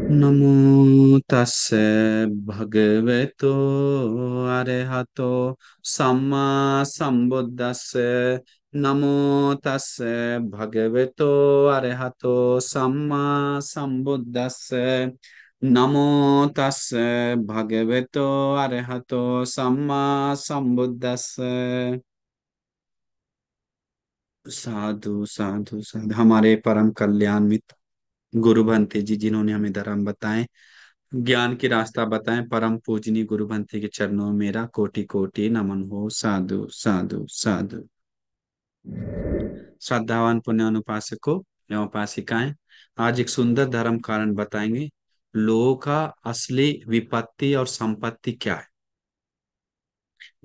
नमो तस्से भगवतो अरहतो सम्मा संबुद्दस्से। नमो तस्से भगवतो अरहतो सम्मा संबुद्दस्से। नमो तस्से भगवतो अरहतो सम्मा संबुद्दस्से। साधु साधु साधु। हमारे परम कल्याण मित्र गुरु भंते जी, जिन्होंने हमें धर्म बताए, ज्ञान की रास्ता बताएं, परम पूजनीय गुरु भंते के चरणों में मेरा कोटि कोटि नमन हो। साधु साधु साधु। श्रद्धावान पुण्य अनुपासकों एवं उपासिकाएं, आज एक सुंदर धर्म कारण बताएंगे। लोगों का असली विपत्ति और संपत्ति क्या है।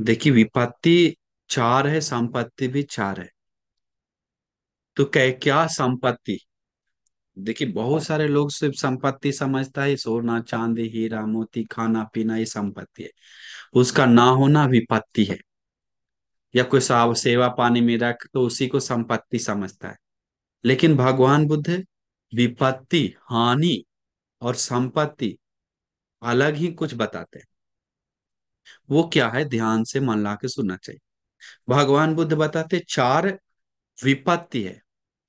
देखिए, विपत्ति चार है, संपत्ति भी चार है। तो क्या क्या संपत्ति। देखिए, बहुत सारे लोग सिर्फ संपत्ति समझता है सोना चांदी हीरा मोती खाना पीना, ये संपत्ति है। उसका ना होना विपत्ति है। या कोई सेवा पानी मिला तो उसी को संपत्ति समझता है। लेकिन भगवान बुद्ध विपत्ति, हानि और संपत्ति अलग ही कुछ बताते हैं। वो क्या है, ध्यान से मन ला के सुनना चाहिए। भगवान बुद्ध बताते चार विपत्ति है।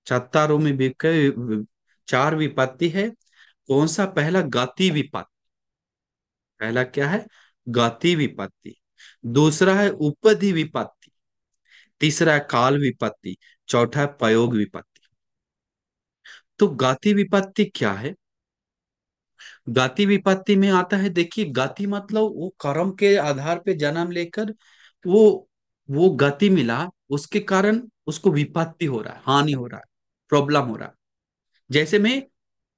चत्तारों में चार विपत्ति है। कौन सा? पहला गति विपत्ति। पहला क्या है? गति विपत्ति। दूसरा है उपधि विपत्ति। तीसरा है काल विपत्ति। चौथा है पयोग विपत्ति। तो गति विपत्ति क्या है? गति विपत्ति में आता है, देखिए, गति मतलब वो कर्म के आधार पे जन्म लेकर वो वो गति मिला, उसके कारण उसको विपत्ति हो रहा है, हानि हो रहा है, प्रॉब्लम हो रहा है। जैसे में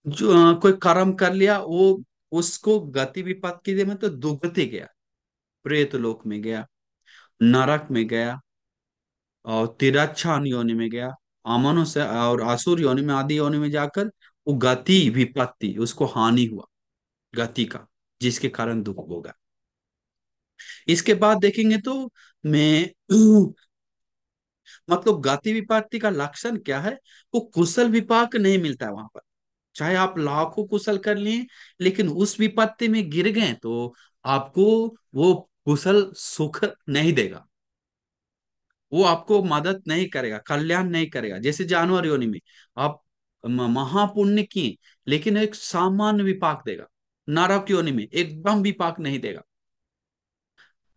जो कोई कर्म कर लिया, वो उसको गति विपत्ति में तो दुगति गया, प्रेत लोक में गया, नरक में गया, और तिरच्छान योनि में गया, अमनुष्य और असुर योनि में, आदि योनि में जाकर वो गति विपत्ति, उसको हानि हुआ गति का, जिसके कारण दुख होगा। इसके बाद देखेंगे तो मैं मतलब गति विपत्ति का लक्षण क्या है? वो कुशल विपाक नहीं मिलता है वहां पर। चाहे आप लाखों कुशल कर लिए, लेकिन उस विपत्ति में गिर गए तो आपको वो कुशल सुख नहीं देगा। वो आपको मदद नहीं करेगा, कल्याण नहीं करेगा। जैसे जानवर योनि में आप महापुण्य किए, लेकिन एक सामान्य विपाक देगा। नरक योनि में एकदम विपाक नहीं देगा।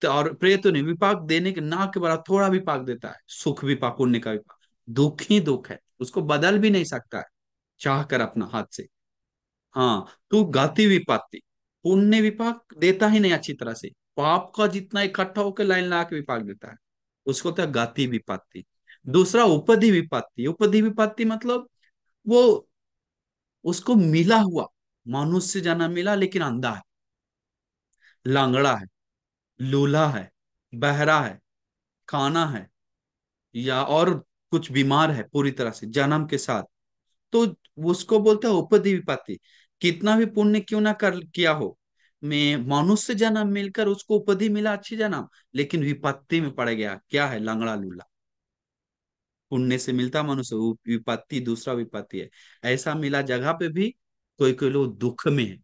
तो और प्रेत योनि विपाक देने के ना के बराबर थोड़ा विपाक देता है, सुख विपाक, पुण्य का विपाक। दुख ही दुख है, उसको बदल भी नहीं सकता है चाह कर अपना हाथ से। हाँ, तो गति विपत्ति, पुण्य विपाक देता ही नहीं अच्छी तरह से, पाप का जितना इकट्ठा होकर लाइन ला के विपाक देता है, उसको होता है गति विपत्ति। दूसरा उपधि विपत्ति। उपधि विपत्ति मतलब वो उसको मिला हुआ, मनुष्य जन्म मिला लेकिन अंधा है, लंगड़ा है, लूला है, बहरा है, काना है, या और कुछ बीमार है पूरी तरह से जन्म के साथ। तो उसको बोलते हैं उपदी विपत्ति। कितना भी पुण्य क्यों ना कर किया हो, मैं मनुष्य जन्म मिलकर उसको उपदी मिला अच्छी जन्म, लेकिन विपत्ति में पड़ गया, क्या है? लंगड़ा लूला। पुण्य से मिलता मनुष्य, वो विपत्ति दूसरा विपत्ति है। ऐसा मिला जगह पे भी कोई कोई लोग दुख में है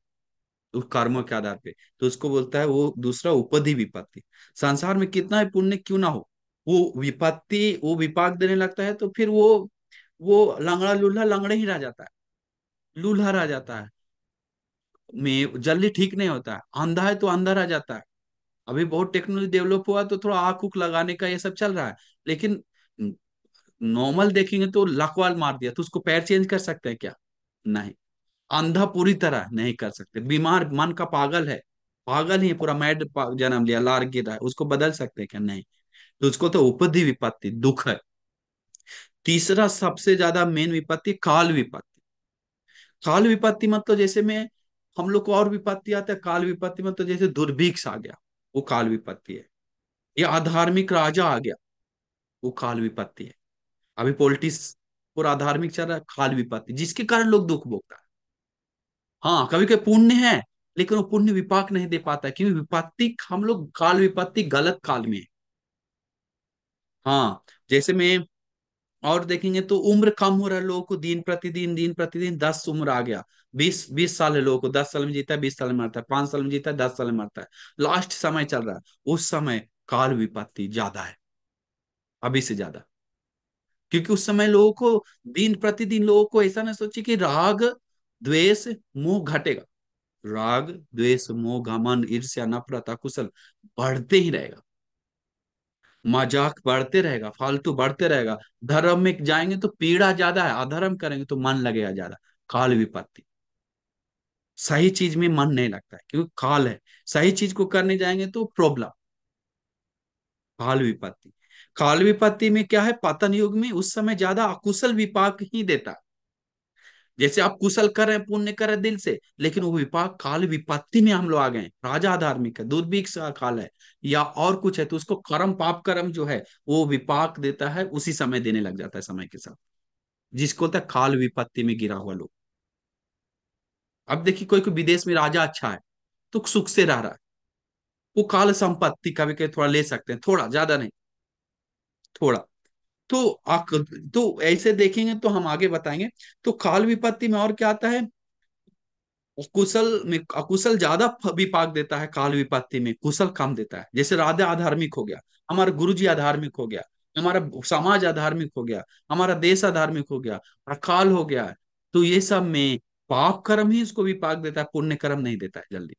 उस कर्मों के आधार पे, तो उसको बोलता है वो दूसरा उपदी विपत्ति। संसार में कितना भी पुण्य क्यों ना हो, वो विपत्ति, वो विपाक देने लगता है, तो फिर वो लंगड़ा लूल्हा लंगड़े ही रह जाता है, लूल्हा रह जाता है, में जल्दी ठीक नहीं होता है। अंधा है तो अंधा रह जाता है। अभी बहुत टेक्नोलॉजी डेवलप हुआ तो थोड़ा आंख उख लगाने का ये सब चल रहा है, लेकिन नॉर्मल देखेंगे तो लकवाल मार दिया तो उसको पैर चेंज कर सकते हैं क्या? नहीं। अंधा पूरी तरह नहीं कर सकते। बीमार मन का पागल है, पागल ही है, पूरा मैड जन्म लिया, लार गिर रहा है, उसको बदल सकते हैं क्या? नहीं। तो उसको तो उपधि विपत्ति, दुख है। तीसरा सबसे ज्यादा मेन विपत्ति काल विपत्ति। काल विपत्ति मतलब जैसे में हम लोग को और विपत्ति आता है, काल विपत्ति मतलब जैसे दुर्भिक्ष आ गया, वो काल विपत्ति है। या अधार्मिक राजा आ गया, वो काल विपत्ति है। अभी पॉलिटिक्स पूरा अधार्मिक चल रहा है, काल विपत्ति, जिसके कारण लोग दुख भोगता है। हाँ, कभी कभी पुण्य है, लेकिन वो पुण्य विपाक नहीं दे पाता है, क्योंकि विपत्ति हम लोग काल विपत्ति गलत काल में है। हाँ, जैसे में और देखेंगे तो उम्र कम हो रहा है लोगों को, दिन प्रतिदिन 10 उम्र आ गया। 20 20 साल है लोगों को, 10 साल में जीता है, 20 साल में मरता है, 5 साल में जीता है, 10 साल में मरता है। लास्ट समय चल रहा है, उस समय काल विपत्ति ज्यादा है, अभी से ज्यादा। क्योंकि उस समय लोगों को, दिन प्रतिदिन लोगों को ऐसा ना सोचे कि राग द्वेष मोह घटेगा। राग द्वेष मोह घमंड ईर्ष्या नफरत अकुशल बढ़ते ही रहेगा। मजाक बढ़ते रहेगा, फालतू बढ़ते रहेगा। धर्म में जाएंगे तो पीड़ा ज्यादा है, अधर्म करेंगे तो मन लगेगा ज्यादा। काल विपत्ति, सही चीज में मन नहीं लगता है क्योंकि काल है। सही चीज को करने जाएंगे तो प्रॉब्लम। काल विपत्ति, काल विपत्ति में क्या है, पतन युग में उस समय ज्यादा अकुशल विपाक ही देता है। जैसे आप कुशल कर रहे हैं, पुण्य कर रहे हैं दिल से, लेकिन वो विपाक काल विपत्ति में हम लोग आ गए। राजा धार्मिक है, दुर्भिक्ष का काल है, या और कुछ है, तो उसको कर्म पाप कर्म जो है वो विपाक देता है, उसी समय देने लग जाता है समय के साथ। जिसको होता है काल विपत्ति में गिरा हुआ लोग। अब देखिए कोई कोई विदेश में राजा अच्छा है तो सुख से रह रहा है, वो काल संपत्ति कभी कभी थोड़ा ले सकते हैं, थोड़ा ज्यादा नहीं, थोड़ा। तो तो ऐसे देखेंगे तो हम आगे बताएंगे। तो काल विपत्ति में और क्या आता है, कुशल में अकुशल ज्यादा विपाक देता है, काल विपत्ति में कुशल कम देता है। जैसे राजा अधार्मिक हो गया, हमारा गुरु जी अधार्मिक हो गया, हमारा समाज अधार्मिक हो गया, हमारा देश अधार्मिक हो गया, अकाल हो गया। तो ये सब में पाप कर्म ही उसको विपाक देता है, पुण्य कर्म नहीं देता है जल्दी।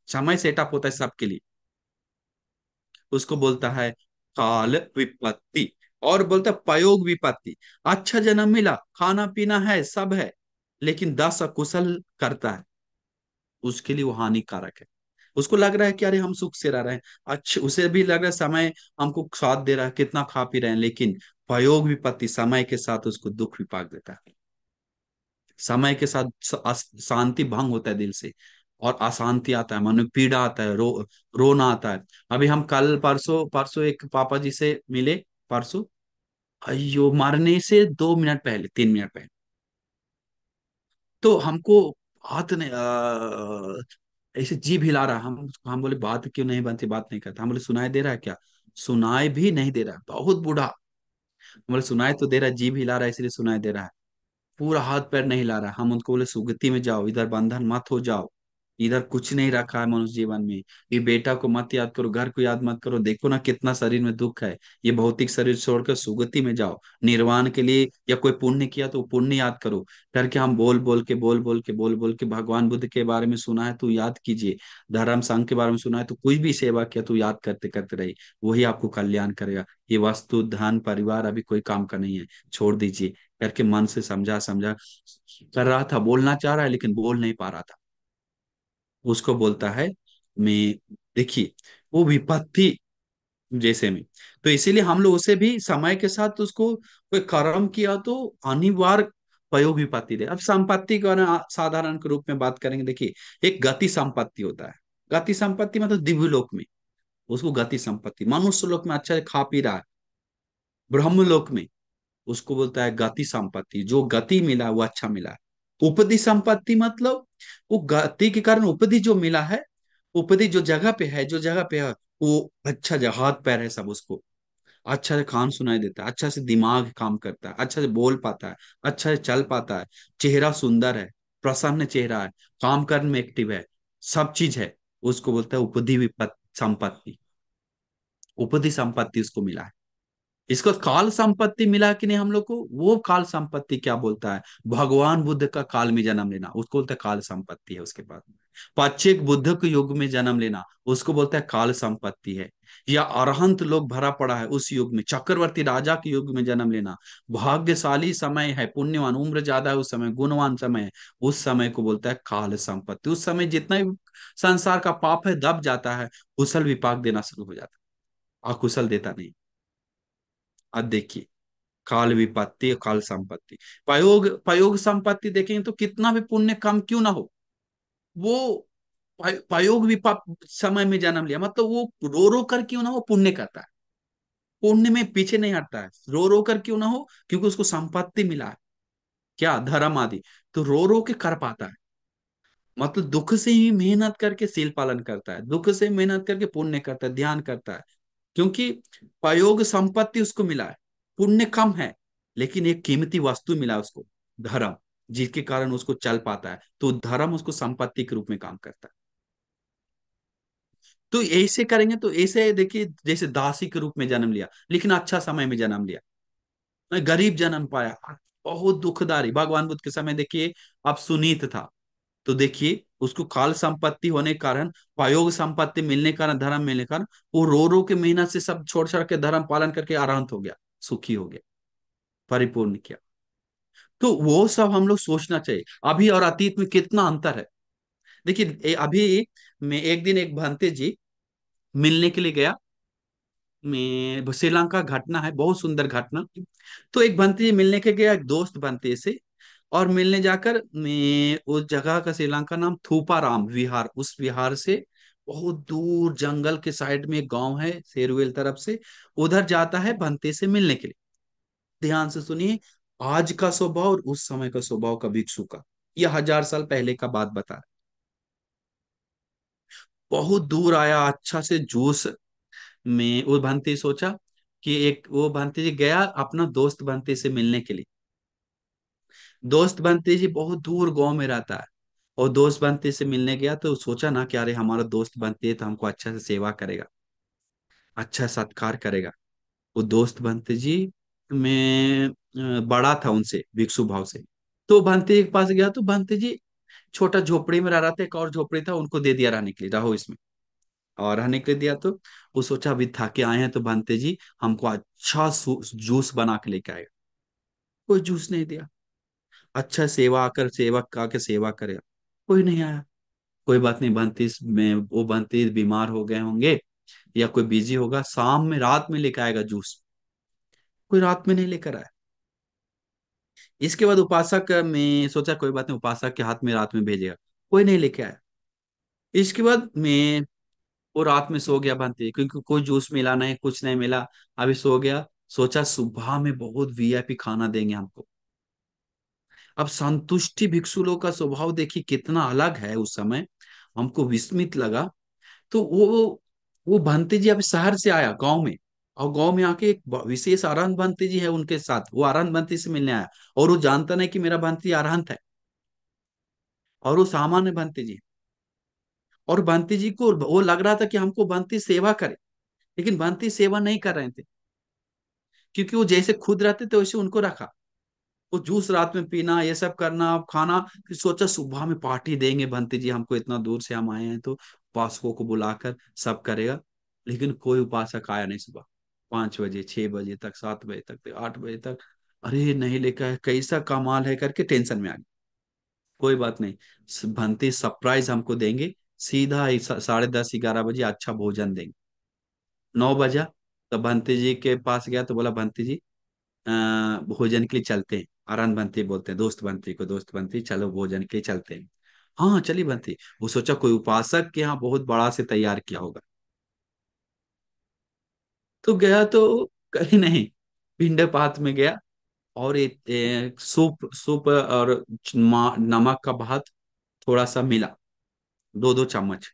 समय सेटअप होता है सबके लिए, उसको बोलता है काल विपत्ति। और बोलता है पयोग विपत्ति। अच्छा जन्म मिला, खाना पीना है, सब है, लेकिन 10 अकुशल करता है, उसके लिए वो हानिकारक है। उसको लग रहा है कि अरे हम सुख से रह रहे हैं, अच्छा उसे भी लग रहा है समय हमको साथ दे रहा है, कितना खा पी रहे हैं, लेकिन प्रयोग विपत्ति समय के साथ उसको दुख विपाक देता है। समय के साथ शांति भंग होता है दिल से, और अशांति आता है, मन में पीड़ा आता है, रोना आता है। अभी हम कल परसों परसों एक पापा जी से मिले, परसों, अयो मरने से 2 मिनट पहले, 3 मिनट पहले। तो हमको बात नहीं, ऐसे जीभ हिला रहा, हम बोले बात क्यों नहीं बनती, बात नहीं करता। हम बोले सुनाई दे रहा है क्या? सुनाई भी नहीं दे रहा, बहुत बूढ़ा। हम बोले सुनाई तो दे रहा है, जीभ हिला रहा है इसलिए सुनाई दे रहा है, पूरा हाथ पैर नहीं हिला रहा। हम उनको बोले सुगति में जाओ, इधर बंधन मत हो जाओ, इधर कुछ नहीं रखा है मनुष्य जीवन में। ये बेटा को मत याद करो, घर को याद मत करो, देखो ना कितना शरीर में दुख है। ये भौतिक शरीर छोड़कर सुगति में जाओ निर्वाण के लिए, या कोई पुण्य किया तो वो पुण्य याद करो। करके हम बोल बोल के भगवान बुद्ध के बारे में सुना है तो याद कीजिए, धर्म संघ के बारे में सुना है तो कुछ भी सेवा किया तो याद करते करते रहिए, वही आपको कल्याण करेगा। ये वस्तु धन परिवार अभी कोई काम का नहीं है, छोड़ दीजिए। करके मन से समझा समझा कर रहा था, बोलना चाह रहा है लेकिन बोल नहीं पा रहा था। उसको बोलता है मैं, देखिए वो विपत्ति जैसे में, तो इसीलिए हम लोग उसे भी समय के साथ उसको कोई कर्म किया तो अनिवार्य प्रयोग विपत्ति दे। अब संपत्ति का ना साधारण के रूप में बात करेंगे, देखिए एक गति संपत्ति होता है। गति संपत्ति मतलब दिव्य लोक में उसको गति संपत्ति, मनुष्य लोक में अच्छा से खा पी रहा है, ब्रह्म लोक में उसको बोलता है गति संपत्ति, जो गति मिला वो अच्छा मिला है। उपदि संपत्ति मतलब वो गति के कारण उपदि जो मिला है, उपदि जो जगह पे है, जो जगह पे है वो अच्छा जगह, हाथ पैर है सब, उसको अच्छा से कान सुनाई देता है, अच्छा से दिमाग काम करता है, अच्छा से बोल पाता है, अच्छा से चल पाता है, चेहरा सुंदर है, प्रसन्न चेहरा है, काम करने में एक्टिव है, सब चीज है, उसको बोलता है उपदि संपत्ति। उपदि संपत्ति उसको मिला है। इसको काल संपत्ति मिला कि नहीं हम लोग को, वो काल संपत्ति क्या बोलता है, भगवान बुद्ध का काल में जन्म लेना उसको बोलता है काल संपत्ति है। उसके बाद पाच्यक बुद्ध के युग में जन्म लेना उसको बोलता है काल संपत्ति है। या अरहंत लोग भरा पड़ा है उस युग में, चक्रवर्ती राजा के युग में जन्म लेना भाग्यशाली समय है, पुण्यवान उम्र ज्यादा है उस समय, गुणवान समय है, उस समय को बोलता है काल संपत्ति। उस समय जितना भी संसार का पाप है दब जाता है, कुशल विपाक देना शुरू हो जाता है, अकुशल देता नहीं। अब देखिए काल विपत्ति काल संपत्ति, प्रयोग संपत्ति देखेंगे तो कितना भी पुण्य कम क्यों ना हो, वो प्रयोग विपाक समय में जन्म लिया मतलब वो रो रो कर क्यों ना हो पुण्य करता है, पुण्य में पीछे नहीं हटता है, रो रो कर क्यों ना हो, क्योंकि उसको संपत्ति मिला है, क्या धर्म आदि, तो रो रो के कर पाता है। मतलब दुख से ही मेहनत करके सील पालन करता है, दुख से मेहनत करके पुण्य करता है, ध्यान करता है, क्योंकि प्रयोग संपत्ति उसको मिला है। पुण्य कम है, लेकिन एक कीमती वस्तु मिला उसको, धर्म, जिसके कारण उसको चल पाता है, तो धर्म उसको संपत्ति के रूप में काम करता है। तो ऐसे करेंगे तो ऐसे देखिए, जैसे दासी के रूप में जन्म लिया, लेकिन अच्छा समय में जन्म लिया, गरीब जन्म पाया, बहुत दुखदारी। भगवान बुद्ध के समय देखिए, अब सुनीत था, तो देखिए उसको काल संपत्ति होने के कारण, पायोग संपत्ति मिलने के कारण, धर्म मिलने के कारण, वो रो रो के मेहनत से सब छोड़ छोड़ के धर्म पालन करके आराम हो गया, सुखी हो गया, परिपूर्ण किया। तो वो सब हम लोग सोचना चाहिए, अभी और अतीत में कितना अंतर है। देखिए अभी मैं एक दिन एक भंते जी मिलने के लिए गया, मैं श्रीलंका घटना है, बहुत सुंदर घटना। तो एक भंते जी मिलने के गया, एक दोस्त भंते से, और मिलने जाकर मैं उस जगह का, श्रीलंका नाम थूपाराम विहार, उस विहार से बहुत दूर जंगल के साइड में एक गांव है शेरवेल तरफ से, उधर जाता है भंते से मिलने के लिए। ध्यान से सुनिए, आज का स्वभाव और उस समय का स्वभाव का, भिक्षु का, यह 1000 साल पहले का बात बता रहा है। बहुत दूर आया, अच्छा से जूस में वो भंते सोचा कि एक, वो भंते जी गया अपना दोस्त भंते से मिलने के लिए। दोस्त बनते जी बहुत दूर गांव में रहता है, और दोस्त बनते से मिलने गया तो सोचा ना कि अरे हमारा दोस्त बनते है तो हमको अच्छा से सेवा करेगा, अच्छा सत्कार करेगा। वो दोस्त बनते जी में बड़ा था उनसे भिक्षु भाव से। तो बनते जी के पास गया तो बनते जी छोटा झोपड़ी में रह रहा था, एक और झोपड़ी था उनको दे दिया रहने के लिए, रहो इसमें, और रहने के लिए दिया। तो वो सोचा अभी थके आए हैं तो बनते जी हमको अच्छा जूस बना के लेके आएगा, कोई जूस नहीं दिया। अच्छा सेवा आकर, सेवक आके सेवा करेगा, कोई नहीं आया। कोई बात नहीं, बंती में वो बंती बीमार हो गए होंगे या कोई बिजी होगा, शाम में रात में लेकर आएगा जूस, कोई रात में नहीं लेकर आया। इसके बाद उपासक में सोचा कोई बात नहीं, उपासक के हाथ में रात में भेजेगा, कोई नहीं लेके आया। इसके बाद मैं, वो रात में सो गया बंती, क्योंकि कोई जूस मिला नहीं, कुछ नहीं मिला, अभी सो गया। सोचा सुबह में बहुत वीआईपी खाना देंगे हमको। अब संतुष्टि भिक्षु लोग का स्वभाव देखिए कितना अलग है उस समय, हमको विस्मित लगा। तो वो भंते जी अब शहर से आया गांव में, और गांव में आके एक विशेष अरहंत भंते जी है उनके साथ, वो अरहंत भंते से मिलने आया। और वो जानता नहीं कि मेरा भंते अरहंत है, और वो सामान्य भंते जी। और भंते जी को वो लग रहा था कि हमको भंते सेवा करे, लेकिन भंते सेवा नहीं कर रहे थे, क्योंकि वो जैसे खुद रहते थे वैसे उनको रखा। वो जूस रात में पीना, ये सब करना, खाना। फिर सोचा सुबह में पार्टी देंगे भंते जी हमको, इतना दूर से हम आए हैं तो उपासकों को बुलाकर सब करेगा। लेकिन कोई उपासक आया नहीं सुबह, 5 बजे, 6 बजे तक, 7 बजे तक, 8 बजे तक। अरे नहीं लेकर है, कैसा कमाल है करके टेंशन में आ गया। कोई बात नहीं, भंते सरप्राइज हमको देंगे, सीधा ही 10:30, 11 बजे अच्छा भोजन देंगे। 9 बजा, तो भंते जी के पास गया तो बोला भंते जी अ, भोजन के लिए चलते हैं। आनंद बनती बोलते हैं दोस्त बनती को, दोस्त बनती चलो भोजन के लिए चलते हैं। हाँ चली बनती। वो सोचा कोई उपासक के यहाँ बहुत बड़ा से तैयार किया होगा, तो गया तो कहीं नहीं, पिंड पात में गया, और एक सूप सूप और नमक का भात थोड़ा सा मिला, 2-2 चम्मच।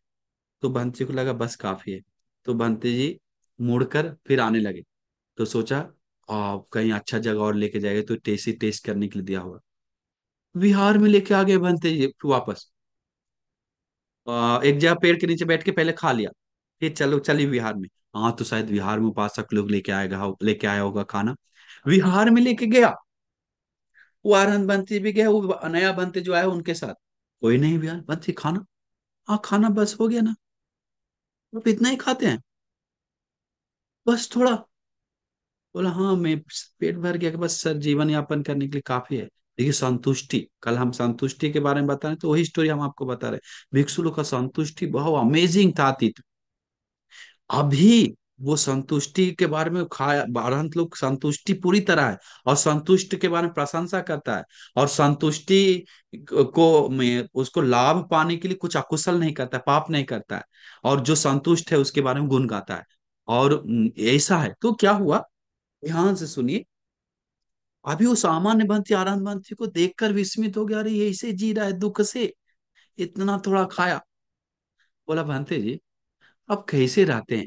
तो बंसी को लगा बस काफी है, तो बंती जी मुड़कर फिर आने लगे। तो सोचा कहीं अच्छा जगह और लेके जाएगा, तो टेस्ट टेस्ट करने के लिए दिया होगा। बिहार में लेके आ गए बनते ये वापस। एक जगह पेड़ के नीचे बैठ के पहले खा लिया, फिर चलो चली बिहार में। हाँ तो शायद बिहार में उपासक लोग लेके आया होगा खाना। बिहार में लेके गया, वो आनंद बंती भी गया, वो नया बंती जो आया उनके साथ, कोई नहीं बिहार बंती खाना। हाँ खाना बस हो गया ना, अब इतना ही खाते हैं, बस थोड़ा। बोला हाँ मैं, पेट भर गया कि बस सर जीवन यापन करने के लिए काफी है। देखिए संतुष्टि, कल हम संतुष्टि के बारे में बता रहे हैं, तो वही स्टोरी हम आपको बता रहे हैं। भिक्षु लोग का संतुष्टि बहुत अमेजिंग था अतीत। अभी वो संतुष्टि के बारे में खाया, अरहंत लोग संतुष्टि पूरी तरह है, और संतुष्ट के बारे में प्रशंसा करता है, और संतुष्टि को में उसको लाभ पाने के लिए कुछ अकुशल नहीं करता, पाप नहीं करता है, और जो संतुष्ट है उसके बारे में गुण गाता है। और ऐसा है तो क्या हुआ, ध्यान से सुनिए। अभी वो सामान्य भंती आनंद भंती को देखकर विस्मित हो गया, अरे ये ऐसे जी रहा है दुख से, इतना थोड़ा खाया। बोला भंते जी अब कैसे रहते हैं?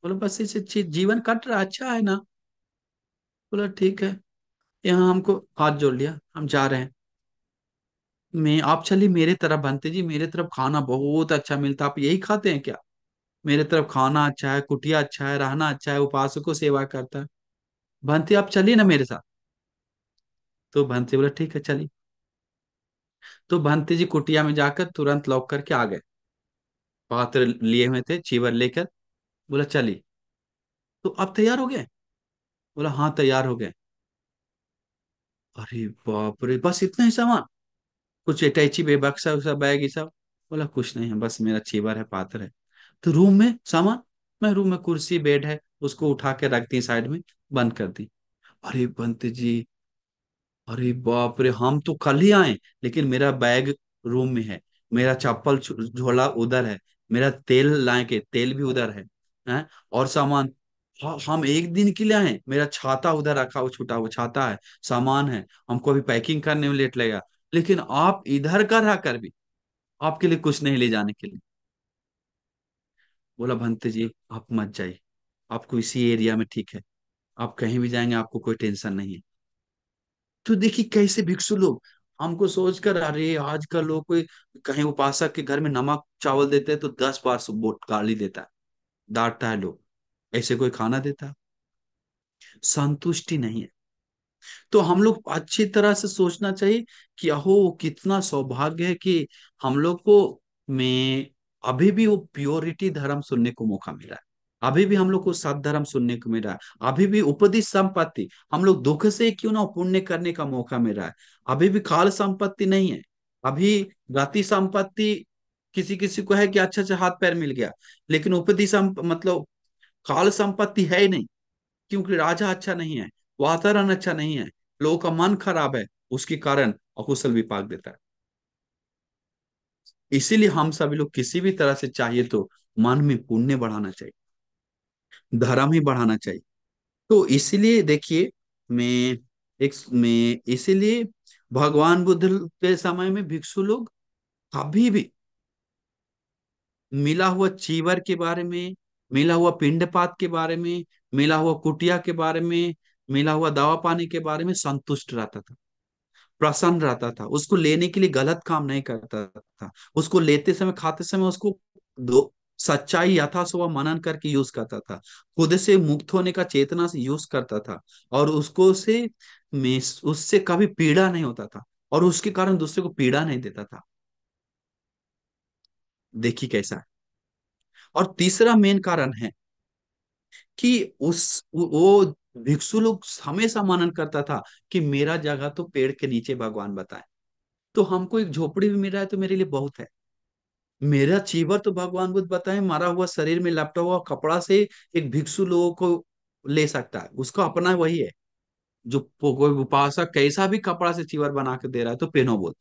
बोला बस ऐसे जीवन कट रहा, अच्छा है ना। बोला ठीक है। यहाँ हमको हाथ जोड़ लिया, हम जा रहे हैं। मैं आप चलिए मेरे तरफ बनते जी, मेरे तरफ खाना बहुत अच्छा मिलता, आप यही खाते हैं क्या? मेरे तरफ खाना अच्छा है, कुटिया अच्छा है, रहना अच्छा है, उपासकों सेवा करता है। भंते आप चलिए ना मेरे साथ। तो भंते बोला ठीक है चलिए। तो भंते जी कुटिया में जाकर तुरंत लौट करके आ गए, पात्र लिए हुए थे चीवर लेकर। बोला चलिए। तो आप तैयार हो गए? बोला हाँ तैयार हो गए। अरे बाप रे, बस इतना ही सामान? कुछ अटैची बे बक्सा उसा बैग ये सब? बोला कुछ नहीं है, बस मेरा चीवर है, पात्र है। तो रूम में सामान? मैं रूम में कुर्सी बेड है, उसको उठा के रख दी साइड में, बंद कर दी। अरे बंत जी, अरे बाप रे, हम तो कल ही आए, लेकिन मेरा बैग रूम में है, मेरा चप्पल झोला उधर है, मेरा तेल लाए के तेल भी उधर है, और सामान। हम एक दिन के लिए आए, मेरा छाता उधर रखा, वो छूटा वो छाता है, सामान है, हमको अभी पैकिंग करने में लेट लगेगा। लेकिन आप इधर का रह कर भी आपके लिए कुछ नहीं ले जाने के लिए। बोला भंते जी आप मत जाइए, आपको इसी एरिया में ठीक है, आप कहीं भी जाएंगे आपको कोई टेंशन नहीं है। तो देखिए कैसे भिक्षु लोग, हमको सोचकर अरे आज का लोग कोई कहीं उपासक के घर में नमक चावल देते हैं तो 10 बार बोट गाली देता है, डांटता है लोग, ऐसे कोई खाना देता है? संतुष्टि नहीं है। तो हम लोग अच्छी तरह से सोचना चाहिए कि अहो कितना सौभाग्य है कि हम लोग को में अभी भी वो प्योरिटी धर्म सुनने को मौका मिला है, अभी भी हम लोग को सत धर्म सुनने को मिल रहा है, अभी भी उपदिश संपत्ति, हम लोग दुख से क्यों ना पुण्य करने का मौका मिल रहा है। अभी भी काल संपत्ति नहीं है, अभी गति संपत्ति किसी किसी को है कि अच्छा अच्छा हाथ पैर मिल गया, लेकिन उपदिश मतलब काल संपत्ति है ही नहीं, क्योंकि राजा अच्छा नहीं है, वातावरण अच्छा नहीं है, लोगों का मन खराब है, उसके कारण अकुशल विपाक देता है। इसीलिए हम सभी लोग किसी भी तरह से चाहिए तो मन में पुण्य बढ़ाना चाहिए, धर्म ही बढ़ाना चाहिए। तो इसीलिए देखिए, मैं मैं इसीलिए भगवान बुद्ध के समय में भिक्षु लोग कभी भी मिला हुआ चीवर के बारे में, मिला हुआ पिंडपात के बारे में, मिला हुआ कुटिया के बारे में, मिला हुआ दवा पानी के बारे में संतुष्ट रहता था, प्रसन्न रहता था, उसको लेने के लिए गलत काम नहीं करता था, उसको लेते समय खाते समय उसको दो सच्चाई यथासोवा मनन करके यूज करता था, खुद से मुक्त होने का चेतना से यूज करता था, और उसको से में उससे कभी पीड़ा नहीं होता था, और उसके कारण दूसरे को पीड़ा नहीं देता था। देखिए कैसा है। और तीसरा मेन कारण है कि वो भिक्षु लोग हमेशा मनन करता था कि मेरा जगह तो पेड़ के नीचे भगवान बताए, तो हमको एक झोपड़ी भी मिल रहा है तो मेरे लिए बहुत है। मेरा चीवर तो भगवान बुद्ध बताए मारा हुआ शरीर में लपटा हुआ कपड़ा से एक भिक्षु लोगों को ले सकता है, उसका अपना वही है। जो कोई उपासक कैसा भी कपड़ा से चीवर बना के दे रहा है तो पहनो बोल।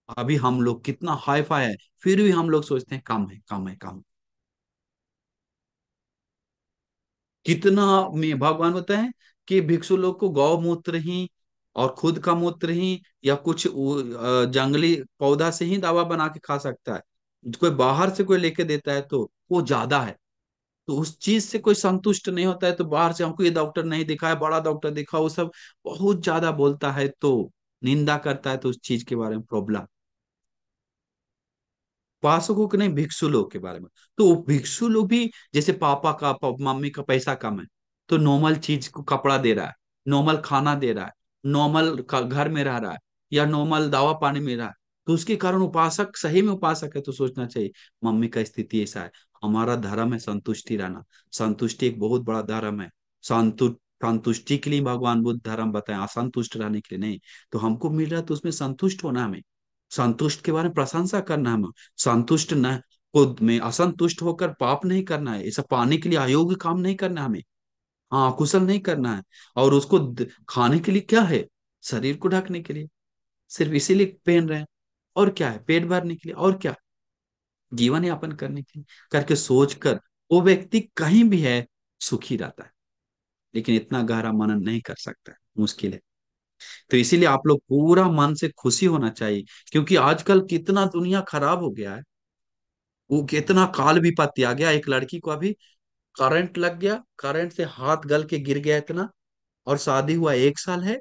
अभी हम लोग कितना हाई फाई है, फिर भी हम लोग सोचते हैं कम है कम है कम है। कितना में भगवान बताए कि भिक्षु लोग को गौमूत्र ही और खुद का मूत्र ही या कुछ जंगली पौधा से ही दवा बना के खा सकता है, कोई बाहर से कोई लेके देता है तो वो ज्यादा है। तो उस चीज से कोई संतुष्ट नहीं होता है तो बाहर से हमको ये डॉक्टर नहीं दिखा है, बड़ा डॉक्टर दिखा, वो सब बहुत ज्यादा बोलता है तो निंदा करता है, तो उस चीज के बारे में प्रॉब्लम। उपासकों के नहीं, भिक्षु लोग के बारे में। तो वो भिक्षु लोग भी जैसे पापा का मम्मी का पैसा कम है तो नॉर्मल चीज को कपड़ा दे रहा है, नॉर्मल खाना दे रहा है, नॉर्मल घर में रह रहा है, या नॉर्मल दवा पानी मिल रहा है, तो उसके कारण उपासक सही में उपासक है तो सोचना चाहिए मम्मी का स्थिति ऐसा है। हमारा धर्म है संतुष्टि रहना, संतुष्टि एक बहुत बड़ा धर्म है। संतु संतुष्टि के लिए भगवान बुद्ध धर्म बताए, असंतुष्ट रहने के लिए नहीं। तो हमको मिल रहा है तो उसमें संतुष्ट होना है हमें, संतुष्ट के बारे में प्रशंसा करना है हमें, संतुष्ट न खुद में असंतुष्ट होकर पाप नहीं करना है, ऐसा पाने के लिए अयोग्य काम नहीं करना है हमें, हाँ कुशल नहीं करना है। और उसको खाने के लिए क्या है, शरीर को ढकने के लिए, सिर्फ इसीलिए पहन रहे हैं, और क्या है, पेट भरने के लिए, और क्या, जीवन यापन करने के लिए करके सोच कर वो व्यक्ति कहीं भी है सुखी रहता है। लेकिन इतना गहरा मनन नहीं कर सकता है, मुश्किल है। तो इसीलिए आप लोग पूरा मन से खुशी होना चाहिए, क्योंकि आजकल कितना दुनिया खराब हो गया है, वो कितना काल विपत्ति आ गया। एक लड़की को अभी करंट लग गया, करंट से हाथ गल के गिर गया इतना, और शादी हुआ 1 साल है,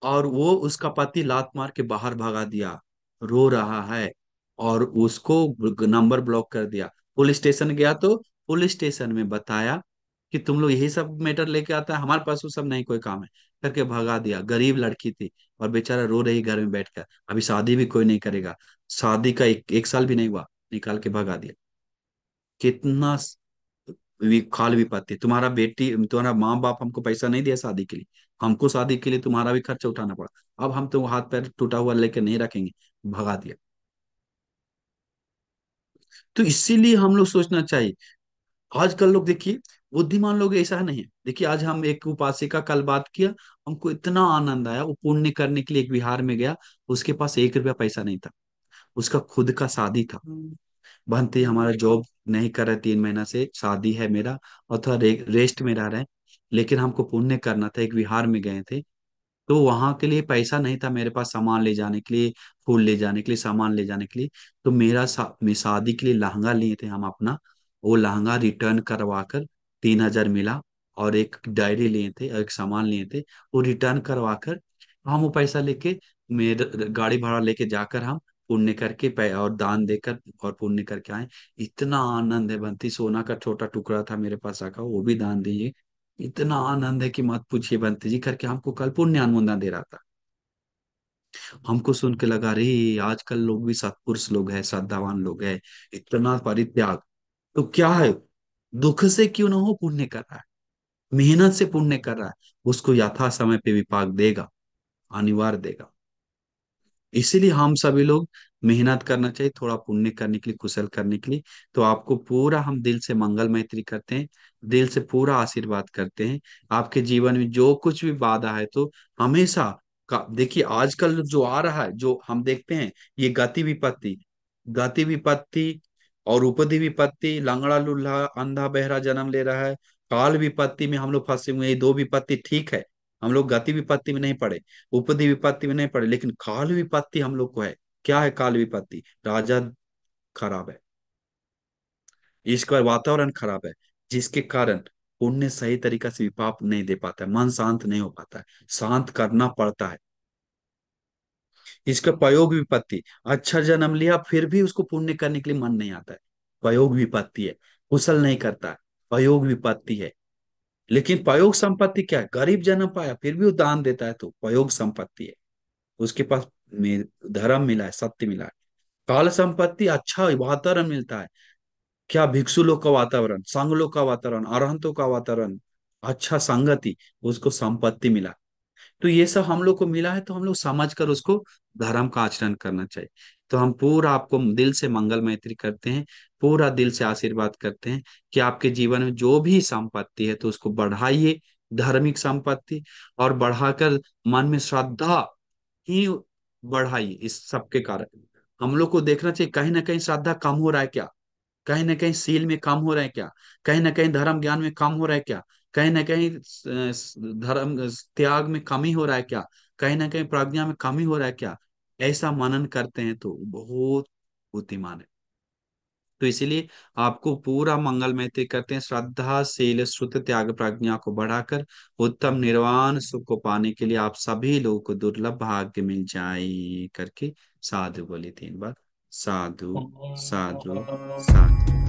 और वो उसका पति लात मार के बाहर भगा दिया, रो रहा है, और उसको नंबर ब्लॉक कर दिया। पुलिस स्टेशन गया तो पुलिस स्टेशन में बताया कि तुम लोग यही सब मैटर लेके आता है, हमारे पास वो सब नहीं कोई काम है, करके भगा दिया। गरीब लड़की थी, और बेचारा रो रही घर में बैठकर, अभी शादी भी कोई नहीं करेगा, शादी का 1 साल भी नहीं हुआ, निकाल के भगा दिया। कितना खाल विपत्ति। तुम्हारा बेटी, तुम्हारा माँ बाप हमको पैसा नहीं दिया शादी के लिए, हमको शादी के लिए तुम्हारा भी खर्चा उठाना पड़ा, अब हम तो हाथ पैर टूटा हुआ लेके नहीं रखेंगे, भगा दिया। तो इसीलिए हम लोग सोचना चाहिए। आजकल लोग देखिए, बुद्धिमान लोग ऐसा नहीं है। देखिए आज हम एक उपासिका कल बात किया, हमको इतना आनंद आया, वो पुण्य करने के लिए एक बिहार में गया, उसके पास 1 रुपया पैसा नहीं था, उसका खुद का शादी था। बनते हमारा जॉब नहीं कर रहे, 3 महीना से शादी है मेरा, और थोड़ा रेस्ट में रह रहे हैं, लेकिन हमको पुण्य करना था, एक विहार में गए थे, तो वहां के लिए पैसा नहीं था मेरे पास, सामान ले जाने के लिए, फूल ले जाने के लिए, सामान ले जाने के लिए। तो मैं शादी के लिए लहंगा लिए थे हम अपना, वो लहंगा रिटर्न करवा कर 3 हजार मिला, और एक डायरी लिए थे और एक सामान लिए थे, वो रिटर्न करवा कर हम वो पैसा लेके, मेरे गाड़ी भाड़ा लेके जाकर हम पुण्य करके और दान देकर और पुण्य करके आए। इतना आनंद है बंती, सोना का छोटा टुकड़ा था मेरे पास रखा, वो भी दान दिए। इतना आनंद है कि मत पूछिए बंती जी, करके हमको कल पुण्य अनुमोदन दे रहा था। हमको सुन के लगा रे, आजकल लोग भी सत्पुरुष लोग हैं, श्रद्धावान लोग हैं, इतना परित्याग। तो क्या है, दुख से क्यों ना हो पुण्य कर रहा है, मेहनत से पुण्य कर रहा है, उसको यथा समय पे विपाक देगा, अनिवार्य देगा। इसीलिए हम सभी लोग मेहनत करना चाहिए, थोड़ा पुण्य करने के लिए, कुशल करने के लिए। तो आपको पूरा हम दिल से मंगल मैत्री करते हैं, दिल से पूरा आशीर्वाद करते हैं। आपके जीवन में जो कुछ भी बाधा है, तो हमेशा देखिए आजकल जो आ रहा है, जो हम देखते हैं, ये गति विपत्ति और उपधि विपत्ति, लंगड़ा लूल्हा अंधा बहरा जन्म ले रहा है, काल विपत्ति में हम लोग फंसे हुए हैं। ये दो विपत्ति ठीक है, हम लोग गति विपत्ति में नहीं पड़े, उपदी विपत्ति में नहीं पड़े, लेकिन काल विपत्ति हम लोग को है। क्या है काल विपत्ति? राजा खराब है, इसका वातावरण खराब है, जिसके कारण पुण्य सही तरीका से विपाक नहीं दे पाता है, मन शांत नहीं हो पाता है, शांत करना पड़ता है। इसका पयोग विपत्ति, अच्छा जन्म लिया फिर भी उसको पुण्य करने के लिए मन नहीं आता है, पयोग विपत्ति है, कुशल नहीं करता है, पयोग विपत्ति है। लेकिन पयोग संपत्ति क्या है? गरीब जन्म पाया फिर भी वो दान देता है, तो पयोग संपत्ति है, उसके पास धर्म मिला है, सत्य मिला है। काल संपत्ति, अच्छा वातावरण मिलता है, क्या भिक्षु लोग का वातावरण, संघ लोग का वातावरण, अरहंतों का वातावरण, अच्छा संगति, उसको संपत्ति मिला। तो ये सब हम लोग को मिला है, तो हम लोग समझ कर उसको धर्म का आचरण करना चाहिए। तो हम पूरा आपको दिल से मंगल मैत्री करते हैं, पूरा दिल से आशीर्वाद करते हैं कि आपके जीवन में जो भी संपत्ति है तो उसको बढ़ाइए, धार्मिक संपत्ति, और बढ़ाकर मन में श्रद्धा ही बढ़ाइए। इस सब के कारण हम लोग को देखना चाहिए, कहीं ना कहीं श्रद्धा कम हो रहा है क्या, कहीं ना कहीं सील में कम हो रहा है क्या, कहीं ना कहीं धर्म ज्ञान में कम हो रहा है क्या, कहीं ना कहीं धर्म त्याग में कमी हो रहा है क्या, कहीं ना कहीं प्रज्ञा में कमी हो रहा है क्या। ऐसा मनन करते हैं तो बहुत बुद्धिमान है। तो इसीलिए आपको पूरा मंगल मैत्री करते हैं, श्रद्धा शील श्रुत त्याग प्रज्ञा को बढ़ाकर उत्तम निर्वाण सुख को पाने के लिए आप सभी लोगों को दुर्लभ भाग्य मिल जाए करके साधु बोले 3 बार। साधु, साधु, साधु।